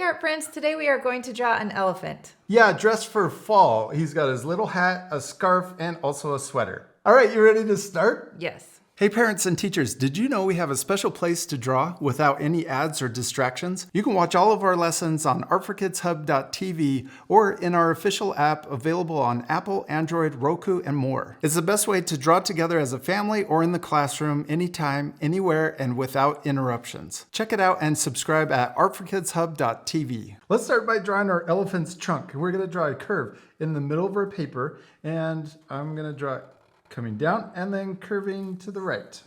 Art Friends, today we are going to draw an elephant. Yeah, dressed for fall. He's got his little hat, a scarf, and also a sweater. All right, you ready to start? Yes. Hey parents and teachers, did you know we have a special place to draw without any ads or distractions? You can watch all of our lessons on artforkidshub.tv or in our official app available on Apple, Android, Roku, and more. It's the best way to draw together as a family or in the classroom anytime, anywhere, and without interruptions. Check it out and subscribe at artforkidshub.tv. Let's start by drawing our elephant's trunk. We're going to draw a curve in the middle of our paper, and I'm going to draw it coming down and then curving to the right.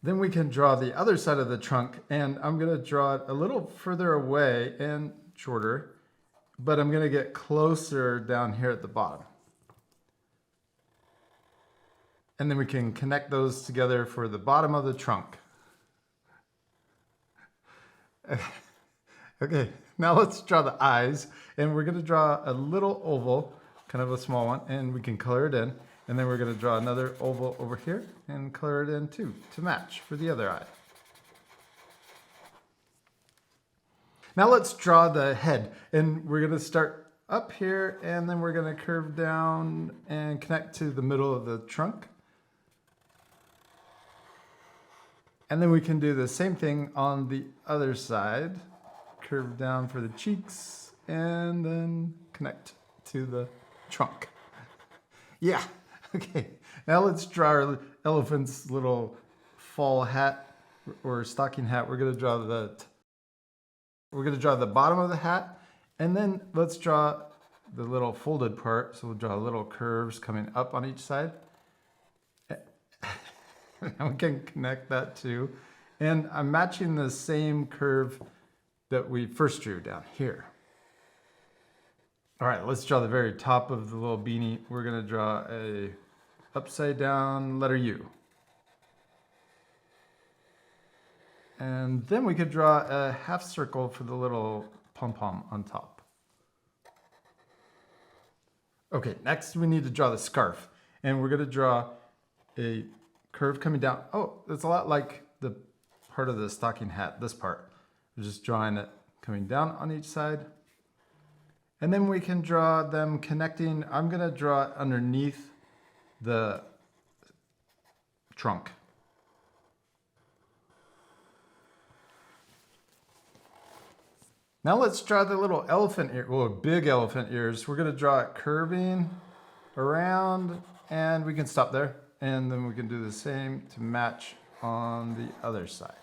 Then we can draw the other side of the trunk, and I'm going to draw it a little further away and shorter, but I'm going to get closer down here at the bottom. And then we can connect those together for the bottom of the trunk. Okay, now let's draw the eyes, and we're going to draw a little oval, kind of a small one, and we can color it in. And then we're going to draw another oval over here and color it in too to match for the other eye. Now let's draw the head, and we're going to start up here, and then we're going to curve down and connect to the middle of the trunk. And then we can do the same thing on the other side. Curve down for the cheeks and then connect to the trunk. Yeah, okay. Now let's draw our elephant's little fall hat or stocking hat. We're gonna draw the bottom of the hat, and then let's draw the little folded part. So we'll draw little curves coming up on each side. And we can connect that too. And I'm matching the same curve that we first drew down here. All right, let's draw the very top of the little beanie. We're going to draw a upside down letter U. And then we could draw a half circle for the little pom-pom on top. Okay, next we need to draw the scarf. And we're going to draw a curve coming down. Oh, it's a lot like the part of the stocking hat, this part. We're just drawing it coming down on each side. And then we can draw them connecting. I'm going to draw it underneath the trunk. Now let's draw the little elephant ear, well, big elephant ears. We're going to draw it curving around, and we can stop there. And then we can do the same to match on the other side.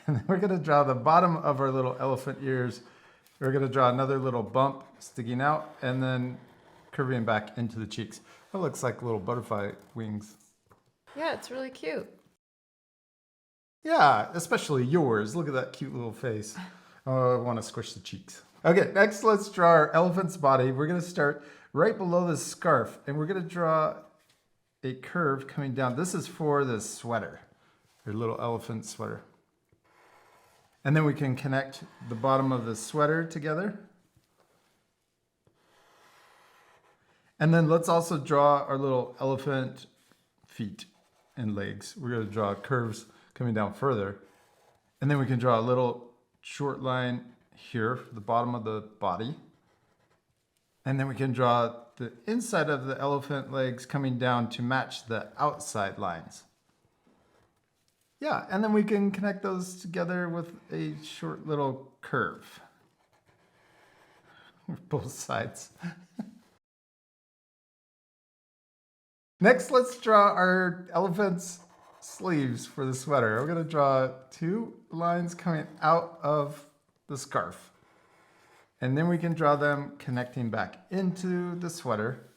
And then we're going to draw the bottom of our little elephant ears. We're going to draw another little bump sticking out and then curving back into the cheeks. That looks like little butterfly wings. Yeah, it's really cute. Yeah, especially yours. Look at that cute little face. Oh, I want to squish the cheeks. Okay, next let's draw our elephant's body. We're going to start right below the scarf, and we're going to draw a curve coming down. This is for the sweater, your little elephant sweater. And then we can connect the bottom of the sweater together. And then let's also draw our little elephant feet and legs. We're going to draw curves coming down further. And then we can draw a little short line here for the bottom of the body. And then we can draw the inside of the elephant legs coming down to match the outside lines. Yeah, and then we can connect those together with a short little curve. Both sides. Next, let's draw our elephant's sleeves for the sweater. We're going to draw 2 lines coming out of the scarf. And then we can draw them connecting back into the sweater.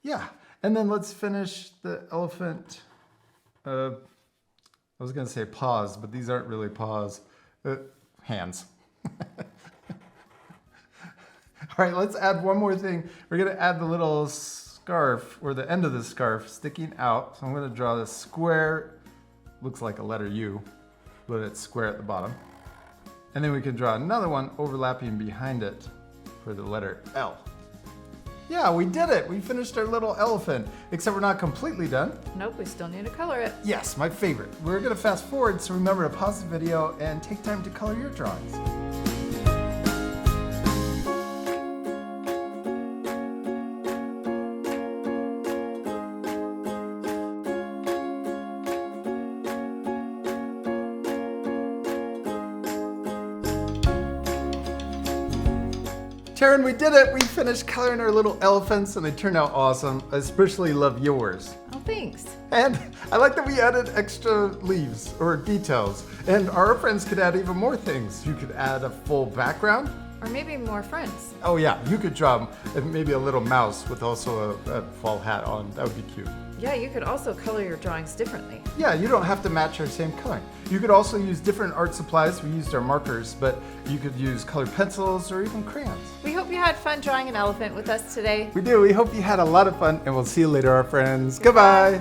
Yeah, and then let's finish the elephant. I was going to say paws, but these aren't really paws. Hands. All right, let's add one more thing. We're going to add the little scarf, or the end of the scarf, sticking out. So I'm going to draw this square. Looks like a letter U, but it's square at the bottom. And then we can draw another one overlapping behind it for the letter L. Yeah, we did it. We finished our little elephant, except we're not completely done. Nope, we still need to color it. Yes, my favorite. We're gonna fast forward, so remember to pause the video and take time to color your drawings. Teryn, we did it! We finished coloring our little elephants and they turned out awesome. I especially love yours. Oh, thanks. And I like that we added extra leaves or details. And our friends could add even more things. You could add a full background. Or maybe more friends. Oh yeah, you could draw maybe a little mouse with also a fall hat on. That would be cute. Yeah, you could also color your drawings differently. Yeah, you don't have to match our same color. You could also use different art supplies. We used our markers, but you could use colored pencils or even crayons. We hope you had fun drawing an elephant with us today. We do. We hope you had a lot of fun, and we'll see you later, our friends. Goodbye.